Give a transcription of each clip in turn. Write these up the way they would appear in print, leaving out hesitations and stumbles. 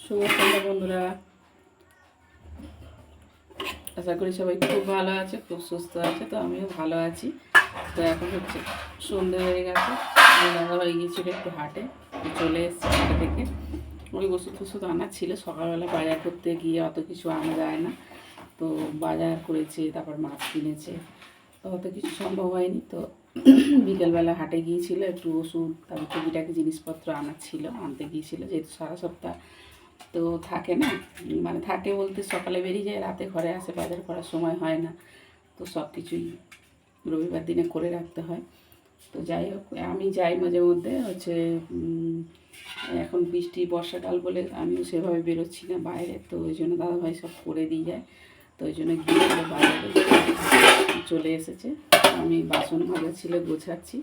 শুভ সন্ধ্যা বন্ধুরা, আশা করি সবাই খুব ভালো আছে, খুব সুস্থ আছে। তো আমিও ভালো আছি। তো এখন হচ্ছে সন্ধ্যে হয়ে গেছে। দাদাভাই গিয়েছিল একটু হাটে, চলে এসেছি হাটে থেকে। ওই ওষুধ টষুধ আনার ছিল, সকালবেলা বাজার করতে গিয়ে অত কিছু আনা যায় না। তো বাজার করেছে, তারপর মাছ কিনেছে, তো অত কিছু সম্ভব হয়নি। তো বিকেলবেলা হাটে গিয়েছিল, একটু ওষুধ তারপর টুকিটাকি জিনিসপত্র আনার ছিল, আনতে গিয়েছিল। যেহেতু সারা সপ্তাহ তো থাকে না, মানে থাকে বলতে সকালে বেরিয়ে যায়, রাতে ঘরে আসে, বাজার করার সময় হয় না। তো সব কিছুই রবিবার দিনে করে রাখতে হয়। তো যাই হোক, আমি যাই মাঝে মধ্যে হচ্ছে এখন বৃষ্টি বর্ষাকাল বলে আমিও সেভাবে বেরোচ্ছি না বাইরে। তো ওই জন্য দাদাভাই সব করে দিয়ে যায়। তো ওই জন্য গিয়ে বাজারে চলে এসেছে। আমি বাসন মাজা ছিল, গোছাচ্ছি,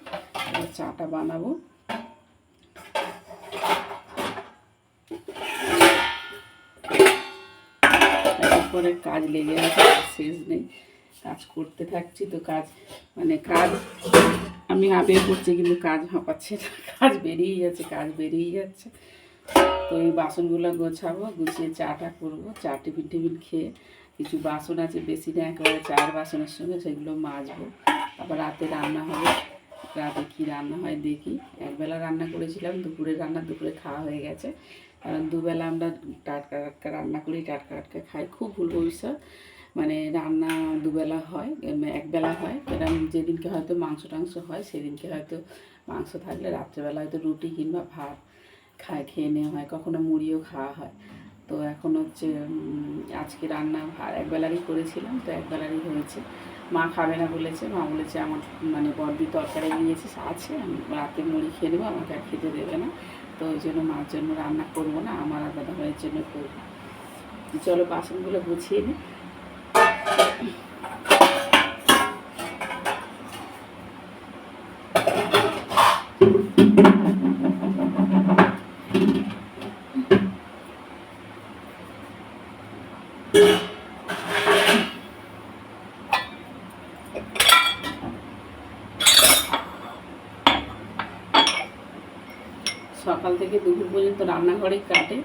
এবার চাটা বানাবো। পরে কাজ লেগে আছে, শেষ নেই, কাজ করতে থাকছি। তো কাজ কাজ আমি হাঁপিয়ে পড়ছি, কিন্তু কাজ হাঁপাচ্ছে না, কাজ বেরিয়েই যাচ্ছে। তো এই বাসনগুলো গোছাবো, গুছিয়ে চাটা করবো, চা টিফিন খেয়ে কিছু বাসন আছে, বেশি না, একেবারে 4 বাসনের সঙ্গে, সেগুলো মাজবো। তারপর রাতে রান্না হবে, রাতে কী রান্না হয় দেখি। একবেলা রান্না করেছিলাম, দুপুরে খাওয়া হয়ে গেছে। কারণ দুবেলা আমরা টাটকা টাটকা রান্না করি, টাটকা টাটকা খাই। খুব ভুল ভবিষ্যৎ, রান্না দুবেলা হয়, একবেলা হয়। এরকম যেদিনকে হয়তো মাংস টাংস হয়, সেদিনকে হয়তো মাংস থাকলে রাত্রেবেলা হয়তো রুটি কিংবা ভাত খেয়ে নেওয়া হয়, কখনো মুড়িও খাওয়া হয়। তো এখন হচ্ছে আজকে রান্না একবেলারই করেছিলাম, তো একবেলারই হয়েছে। মা খাবে না বলেছে, মা বলেছে আমার বড়দি তরকারি নিয়েছে আছে, আমি রাতে মুড়ি খেয়ে নেবো, আমাকে আর খেতে দেবে না। তো ওই জন্য মার জন্য রান্না করবো না, আমার আর দাদা ভাইয়ের জন্য করবো। চলো বাসনগুলো গুছিয়ে নিই। সকাল থেকে দুপুর পর্যন্ত রান্নাঘরেই কাটে।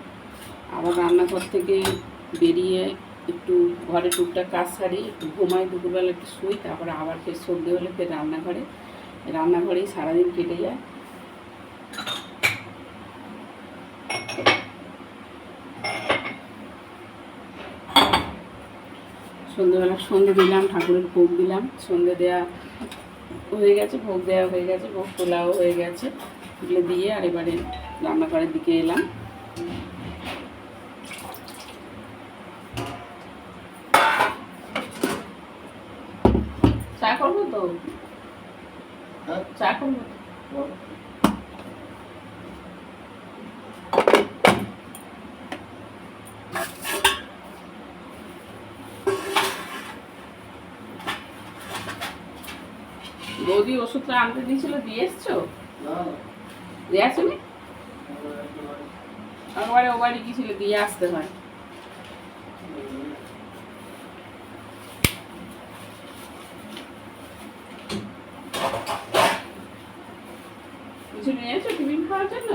আবার রান্নাঘর থেকে বেরিয়ে একটু ঘরে টুকটাক কাজ সারি, একটু ঘুমাই, দুপুরবেলা একটু শুই, তারপরে আবার ফের সন্ধে হলে ফের রান্নাঘরেই সারাদিন কেটে যায়। সন্ধ্যেবেলা সন্ধে দিলাম, ঠাকুরের ভোগ দিলাম, সন্ধে দেওয়া হয়ে গেছে, ভোগ দেওয়া হয়ে গেছে, ভোগ তোলাও হয়ে গেছে। এগুলো দিয়ে আর এবারে রান্নাঘরের দিকে এলাম। চা করবো তো, চা করবো। বৌদি ওষুধটা আনতে দিয়েছিল, দিয়ে এসছো? দিয়ে আসনি? একবারে ও বাড়ি গিয়েছিল, দিয়ে আসতে হয়। কিছু নিয়ে এসো টিফিন খাওয়ার জন্য?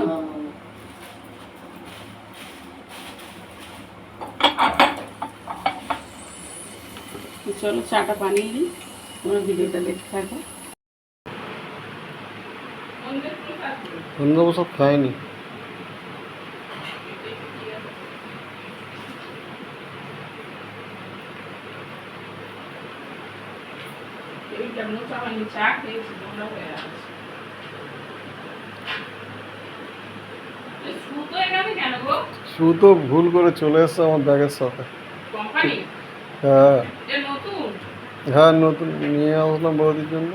চলো চাটা বানিয়ে নিই, তোমরা ভিডিওটা দেখতে থাকো। সব খায়নি। সুতো ভুল করে চলে এসছে আমার ব্যাগের সাথে। হ্যাঁ হ্যাঁ, নতুন নিয়ে আসলাম বৌদির জন্য।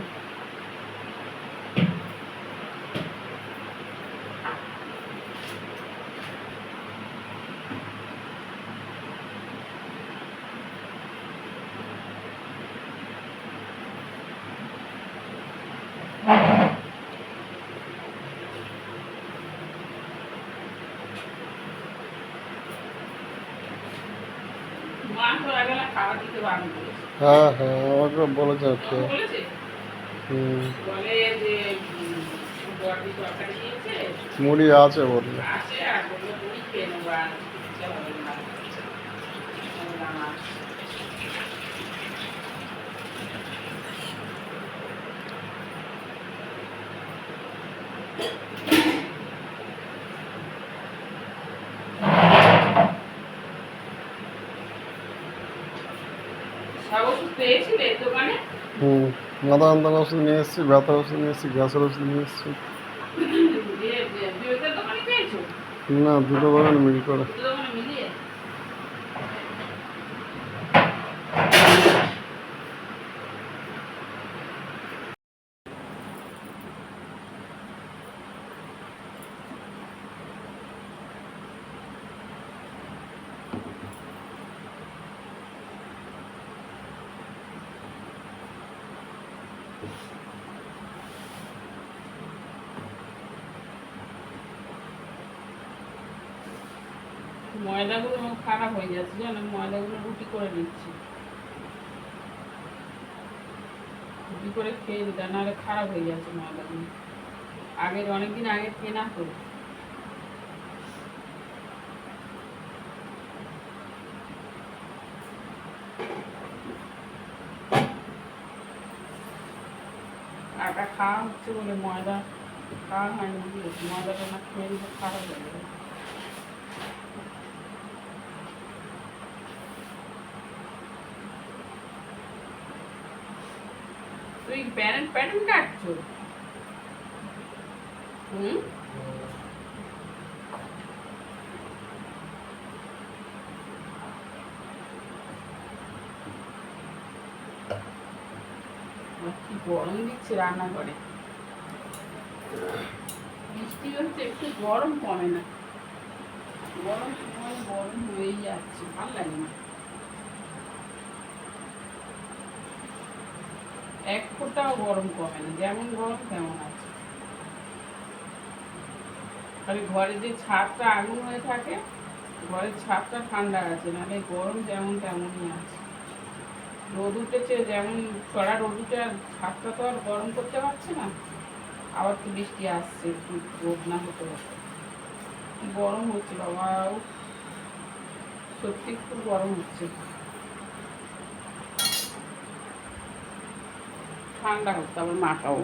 হ্যাঁ হ্যাঁ, আমাকে বলেছে খেয়ে। মুড়ি আছে বললে। দিতে হবে না। রান্না সব ওষুধ পেয়েছিলে দোকানে? হুম, মাথা যন্ত্রণার ওষুধ নিয়ে এসেছি, ব্যথার ওষুধ নিয়ে এসেছি, গ্যাসের ওষুধ নিয়ে এসেছি। বিবেকের দোকানে পেয়েছো? না, দুটো দোকানে মিল করে। দুটো দোকানে মিলিয়ে? ময়দাগুলো আমার খারাপ হয়ে যাচ্ছে জানো, ময়দাগুলো রুটি করে নিচ্ছি, রুটি করে খেয়ে দিতে, নাহলে খারাপ হয়ে যাচ্ছে ময়দাগুলো। আগের অনেকদিন আগে কেনা তো। আটা খাওয়া হচ্ছে বলে ময়দা খাওয়া হয়নি, ময়দাটা না খেয়ে দিলে খারাপ হয়ে যাবে। তুই প্যারেন্ট প্যাটার্ন কাটছো? হুম, কি গরম দিচ্ছে রান্নাঘরে, বৃষ্টি হচ্ছে একটু গরম কমে না, গরম সময় গরম হয়েই যাচ্ছে, ভালো লাগে না। এক ফোঁটাও গরম কমে না, যেমন গরম তেমন আছে। খালি ঘরে যে ছাদটা আগুন হয়ে থাকে, ঘরের ছাদটা ঠান্ডা আছে, নাহলে গরম যেমন তেমনই আছে। রোদ উঠেছে, যেমন চড়া রোদ উঠে আর ছাদটা তো আর গরম করতে পারছে না। আবার তো বৃষ্টি আসছে, একটু রোদ না হতে হতে কি গরম হচ্ছে বাবা, সত্যি খুব গরম হচ্ছে। ঠান্ডা হচ্ছে আবার মাটাও।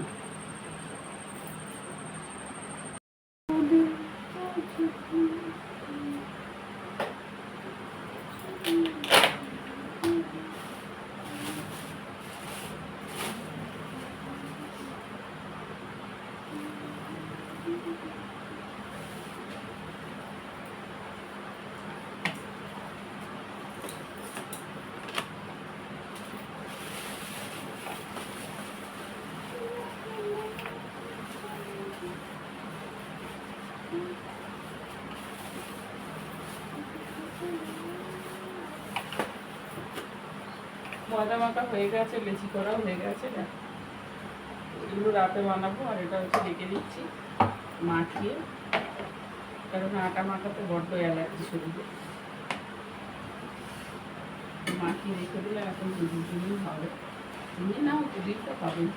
ময়দা মাখা হয়ে গেছে, লেচি করাও হয়ে গেছে, এগুলো রাতে বানাবো। আর এটা হচ্ছে রেখে দিচ্ছি মাখিয়ে, কারণ আটা মাখাতে বড্ড অ্যালার্জি শরীরে। মাখিয়ে রেখে দিলে এখন দুদিন হবে, নিয়ে নাও, দুদিন তো পাবেন।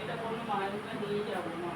এটা কোনো মায়ের নিয়ে যাবো মা।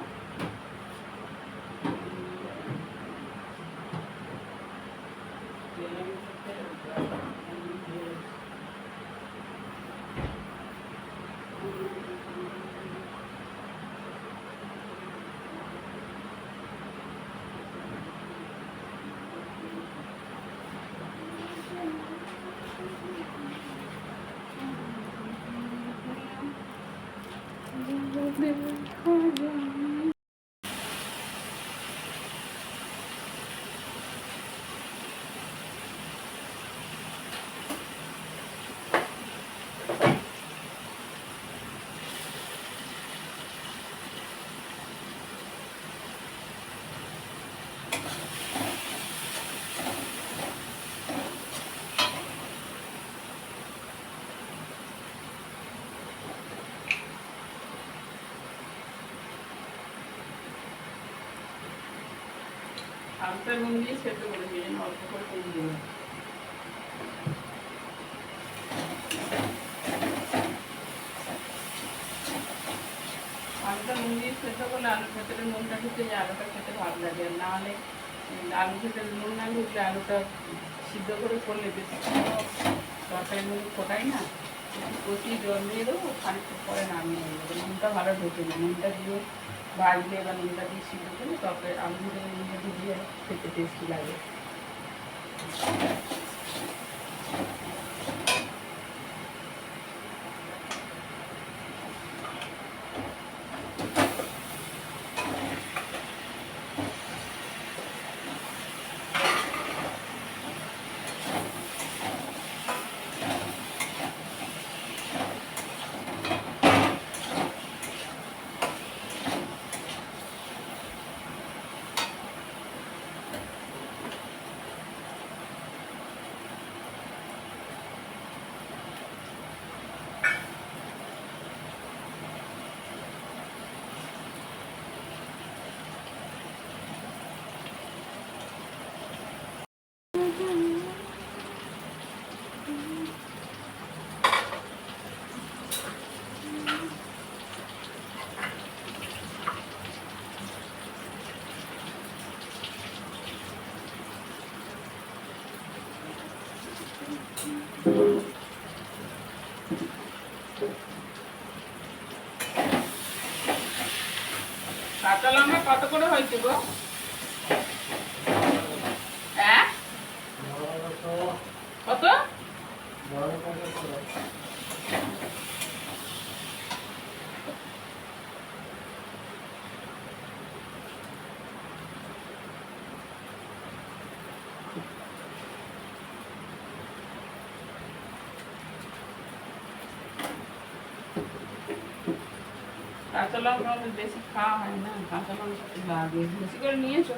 আলুটা নুন দিয়ে সেদ্ধ করেছি, এই জন্য অল্প করে তেল দিলাম। আলুটা নুন দিয়ে সেদ্ধ করলে আলুর ভেতরে নুনটা ঢুকে যায়, আলুটা খেতে ভালো লাগে। আর নাহলে আলুর ভেতরে নুন না ঢুকলে আলুটা সিদ্ধ করে করলে বেশি তরকারি নুন ফোটাই না, কচি জল দিয়ে দেবো, খানিকটা পরে নামিয়ে দেবো। নুনটা ভালো ঢুকে যায়, নুনটা দিয়ে ভাজলে বা নুনটা দিয়ে সিদ্ধ করলে তরকারি আলুর ভেতরে নুনটা ঢুকিয়ে খেতে টেস্টি লাগে। কাঁচা লঙ্কা কত করে হয়েছে গো? হ্যাঁ কত? কাঁচা লঙ্কা আমাদের বেশি খাওয়া হয় না, কাঁচা লঙ্কা লাগে, বেশি করে নিয়েছো?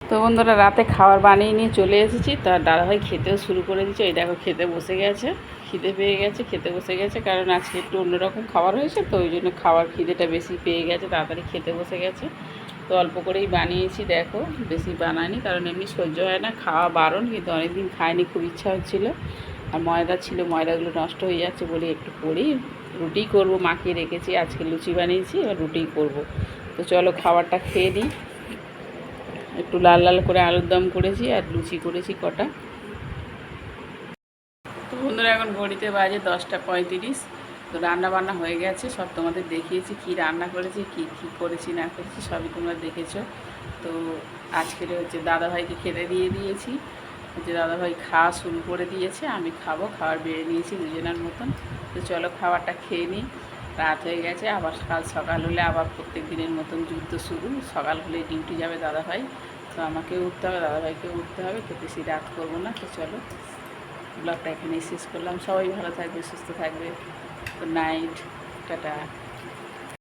তো বন্ধুরা রাতে খাবার বানিয়ে নিয়ে চলে এসেছি, তার দাদাভাই খেতেও শুরু করে দিচ্ছে। এই দেখো খেতে বসে গেছে, খিদে পেয়ে গেছে, খেতে বসে গেছে। কারণ আজকে একটু অন্যরকম খাবার হয়েছে, তো ওই জন্য খাবার খিদেটা বেশি পেয়ে গেছে, তাড়াতাড়ি খেতে বসে গেছে। তো অল্প করেই বানিয়েছি, দেখো বেশি বানাইনি, কারণ এমনি সহ্য হয় না, খাওয়া বারণ, কিন্তু অনেকদিন খাইনি, খুব ইচ্ছা হচ্ছিলো। আর ময়দা ছিল, ময়দাগুলো নষ্ট হয়ে যাচ্ছে বলে একটু করি, রুটি করব, মাখিয়ে রেখেছি, আজকে লুচি বানিয়েছি, এবার রুটি করব। তো চলো খাবারটা খেয়ে নিই। একটু লাল লাল করে আলুর দম করেছি আর লুচি করেছি কটা। তো বন্ধুরা এখন ঘড়িতে বাজে 10টা 35। তো রান্না বান্না হয়ে গেছে, সব তোমাদের দেখিয়েছি কি রান্না করেছি, কি কি করেছি না করেছি সবই তোমরা দেখেছো। তো আজকের হচ্ছে দাদাভাইকে খেতে দিয়ে দিয়েছি, হচ্ছে দাদাভাই খাওয়া শুরু করে দিয়েছে, আমি খাবো, খাবার বেড়ে নিয়েছি দুজনের মতন। তো চলো খাবারটা খেয়ে নিই, রাত হয়ে গেছে, আবার কাল সকাল হলে আবার প্রত্যেক দিনের মতন যুদ্ধ শুরু। সকাল হলে ডিউটি যাবে দাদাভাই, তো আমাকেও উঠতে হবে, দাদাভাইকেও উঠতে হবে, তো বেশি রাত করবো না। তো চলো ব্লগটা এখানেই শেষ করলাম। সবাই ভালো থাকবে, সুস্থ থাকবে। Good night, tata.